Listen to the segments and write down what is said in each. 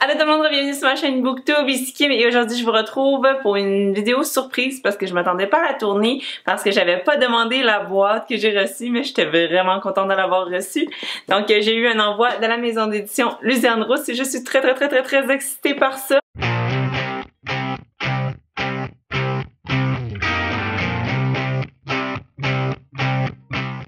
Allô tout le monde, bienvenue sur ma chaîne Booktube, ici Kim et aujourd'hui je vous retrouve pour une vidéo surprise parce que je m'attendais pas à la tourner parce que j'avais pas demandé la boîte que j'ai reçue mais j'étais vraiment contente de l'avoir reçue. Donc j'ai eu un envoi de la maison d'édition Luciane Rousse et je suis très excitée par ça.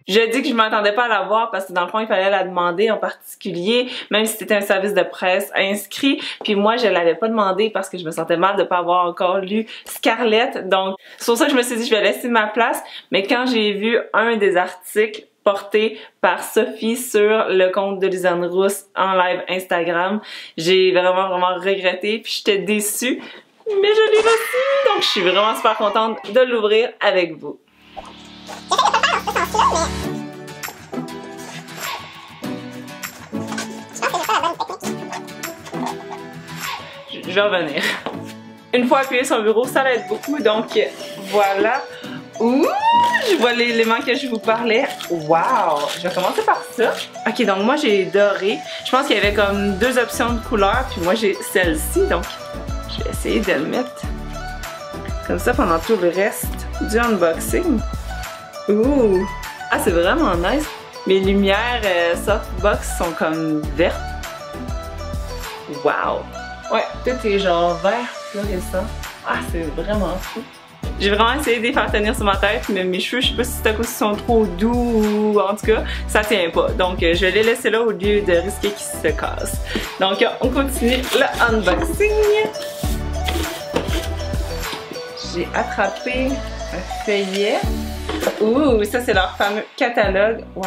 Je dis que je m'attendais pas à la voir parce que dans le fond, il fallait la demander en particulier, même si c'était un service de presse inscrit. Puis moi, je l'avais pas demandé parce que je me sentais mal de pas avoir encore lu Scarlett. Donc, c'est pour ça que je me suis dit, je vais laisser ma place. Mais quand j'ai vu un des articles porté par Sophie sur le compte de Luciane Rousse en live Instagram, j'ai vraiment regretté. Puis j'étais déçue. Mais je l'ai reçu. Donc, je suis vraiment super contente de l'ouvrir avec vous. Je vais revenir. Une fois appuyé sur le bureau, ça l'aide beaucoup. Donc voilà. Ouh, je vois l'élément que je vous parlais. Wow! Je vais commencer par ça. Ok, donc moi j'ai doré. Je pense qu'il y avait comme deux options de couleurs. Puis moi j'ai celle-ci. Donc je vais essayer de le mettre comme ça pendant tout le reste du unboxing. Ouh! Ah, c'est vraiment nice. Mes lumières softbox sont comme vertes. Wow! Ouais, tout est genre vert fluorescent. Ah, c'est vraiment fou. J'ai vraiment essayé de les faire tenir sur ma tête, mais mes cheveux, je sais pas si c'est à cause qu'ils sont trop doux ou en tout cas, ça tient pas. Donc, je vais les laisser là au lieu de risquer qu'ils se cassent. Donc, on continue le unboxing. J'ai attrapé un feuillet. Ouh, ça c'est leur fameux catalogue. Wow!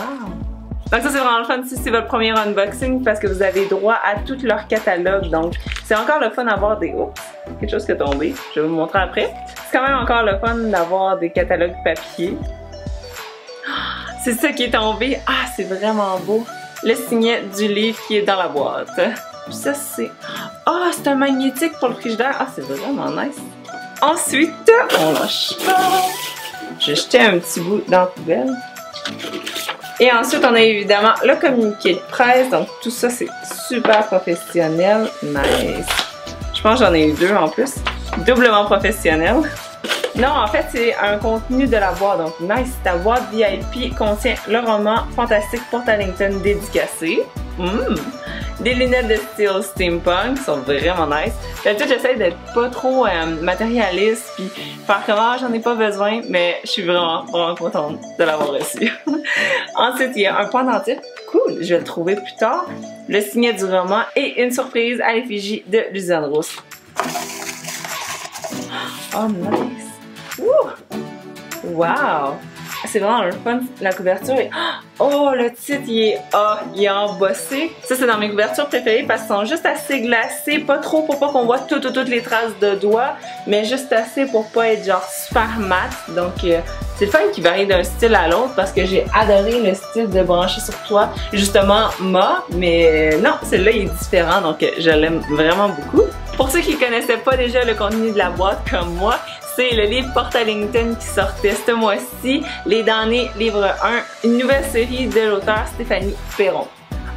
Donc ça c'est vraiment le fun si c'est votre premier unboxing parce que vous avez droit à tout leur catalogue. Donc c'est encore le fun d'avoir des... Oups! Quelque chose qui est tombé. Je vais vous montrer après. C'est quand même encore le fun d'avoir des catalogues papier. C'est ça qui est tombé. Ah, c'est vraiment beau. Le signet du livre qui est dans la boîte. Puis ça c'est... Ah, c'est un magnétique pour le frigidaire. Ah, c'est vraiment nice. Ensuite, on lâche pas. J'ai jeté un petit bout dans la poubelle. Et ensuite, on a évidemment le communiqué de presse. Donc, tout ça, c'est super professionnel. Nice. Je pense que j'en ai eu deux en plus. Doublement professionnel. Non, en fait, c'est un contenu de la boîte. Donc, nice. Ta boîte VIP contient le roman Fantastique Port Allington dédicacé. Des lunettes de style steampunk qui sont vraiment nice. D'habitude, j'essaie d'être pas trop matérialiste puis faire comme ah, j'en ai pas besoin, mais je suis vraiment contente de l'avoir reçu. Ensuite, il y a un pendentif. Cool, je vais le trouver plus tard. Le signet du roman et une surprise à l'effigie de Luciane Rousse. Oh, nice. Ouh! Wow! C'est vraiment le fun, la couverture est... Oh, le titre, il est embossé. Ça, c'est dans mes couvertures préférées parce qu'elles sont juste assez glacées, pas trop pour pas qu'on voit toutes les traces de doigts, mais juste assez pour pas être genre super mat. Donc, c'est le fun qui varie d'un style à l'autre parce que j'ai adoré le style de Branché sur toi, justement Ma, mais non, celui-là, il est différent, donc je l'aime vraiment beaucoup. Pour ceux qui connaissaient pas déjà le contenu de la boîte comme moi, c'est le livre Port Allington qui sortait ce mois-ci, Les damnés, livre 1, une nouvelle série de l'auteur Stéphanie Perron.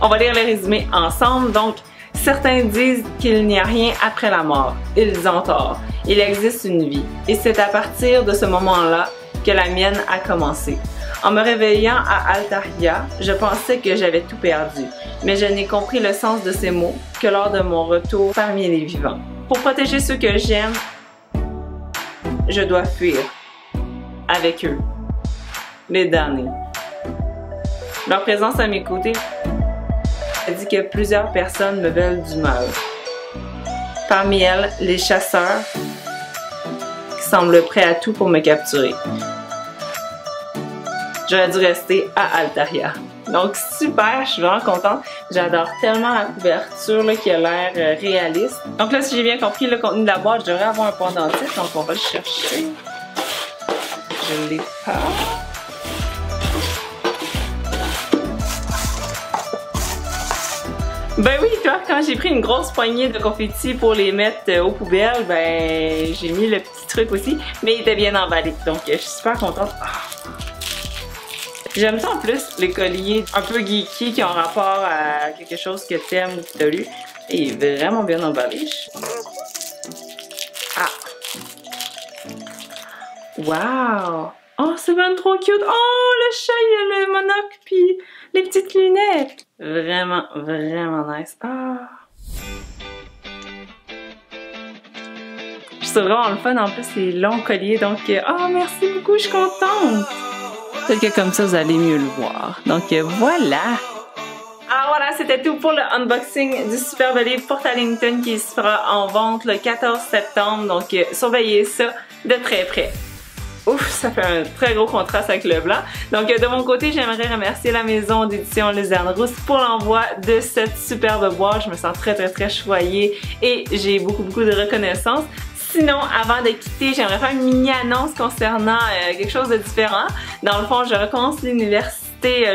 On va lire le résumé ensemble. Donc, certains disent qu'il n'y a rien après la mort. Ils ont tort. Il existe une vie. Et c'est à partir de ce moment-là que la mienne a commencé. En me réveillant à Altaria, je pensais que j'avais tout perdu. Mais je n'ai compris le sens de ces mots que lors de mon retour parmi les vivants. Pour protéger ceux que j'aime, je dois fuir avec eux, les damnés. Leur présence à mes côtés a dit que plusieurs personnes me veulent du mal. Parmi elles, les chasseurs qui semblent prêts à tout pour me capturer. J'aurais dû rester à Altaria. Donc super, je suis vraiment contente. J'adore tellement la couverture là, qui a l'air réaliste. Donc là, si j'ai bien compris le contenu de la boîte, je devrais avoir un pendentif, donc on va le chercher. Je l'ai pas. Ben oui, toi, quand j'ai pris une grosse poignée de confettis pour les mettre aux poubelles, ben j'ai mis le petit truc aussi, mais il était bien emballé. Donc je suis super contente. J'aime ça en plus, les colliers un peu geeky qui ont rapport à quelque chose que t'aimes ou que t'as lu. Et il est vraiment bien emballé. Ah! Wow! Oh, c'est vraiment trop cute! Oh, le chat, il a le monocle puis les petites lunettes! Vraiment, vraiment nice. Ah! C'est vraiment le fun, en plus, les longs colliers. Donc, oh, merci beaucoup, je suis contente! Peut-être que comme ça, vous allez mieux le voir. Donc, voilà! Alors voilà, c'était tout pour le unboxing du superbe livre Portalington qui sera en vente le 14 septembre. Donc, surveillez ça de très près. Ouf, ça fait un très gros contraste avec le blanc. Donc, de mon côté, j'aimerais remercier la maison d'édition Luzerne Rousse pour l'envoi de cette superbe boîte. Je me sens très choyée et j'ai beaucoup de reconnaissance. Sinon, avant de quitter, j'aimerais faire une mini-annonce concernant quelque chose de différent. Dans le fond, je recommence l'université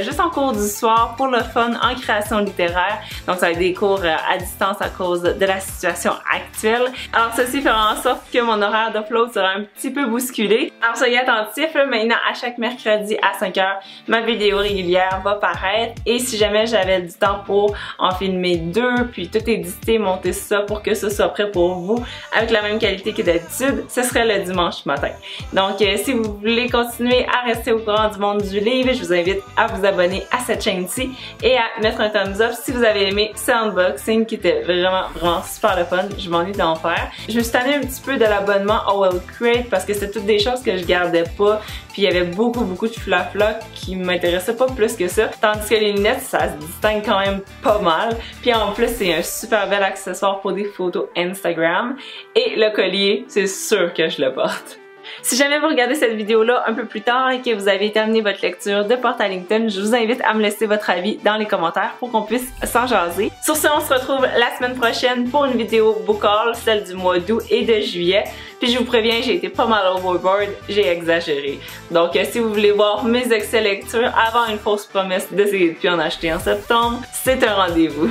juste en cours du soir pour le fun en création littéraire. Donc, ça va être des cours à distance à cause de la situation actuelle. Alors, ceci fera en sorte que mon horaire d'upload sera un petit peu bousculé. Alors, soyez attentifs. Maintenant, à chaque mercredi à 5h, ma vidéo régulière va paraître. Et si jamais j'avais du temps pour en filmer 2, puis tout éditer, monter ça pour que ce soit prêt pour vous avec la même qualité que d'habitude, ce serait le dimanche matin. Donc, si vous voulez continuer à rester au courant du monde du livre, je vous invite à vous abonner à cette chaîne-ci et à mettre un thumbs up si vous avez aimé ce unboxing qui était vraiment super le fun. Je m'ennuie d'en faire. Je me suis tannée un petit peu de l'abonnement OL Crate parce que c'est toutes des choses que je gardais pas, puis il y avait beaucoup de flafla qui m'intéressaient pas plus que ça. Tandis que les lunettes, ça se distingue quand même pas mal. Puis en plus, c'est un super bel accessoire pour des photos Instagram. Et le collier, c'est sûr que je le porte. Si jamais vous regardez cette vidéo-là un peu plus tard et que vous avez terminé votre lecture de Portalington, je vous invite à me laisser votre avis dans les commentaires pour qu'on puisse s'en jaser. Sur ce, on se retrouve la semaine prochaine pour une vidéo book haul, celle du mois d'août et de juillet. Puis je vous préviens, j'ai été pas mal overboard, j'ai exagéré. Donc si vous voulez voir mes excès lectures avant une fausse promesse d'essayer de plus en acheter en septembre, c'est un rendez-vous.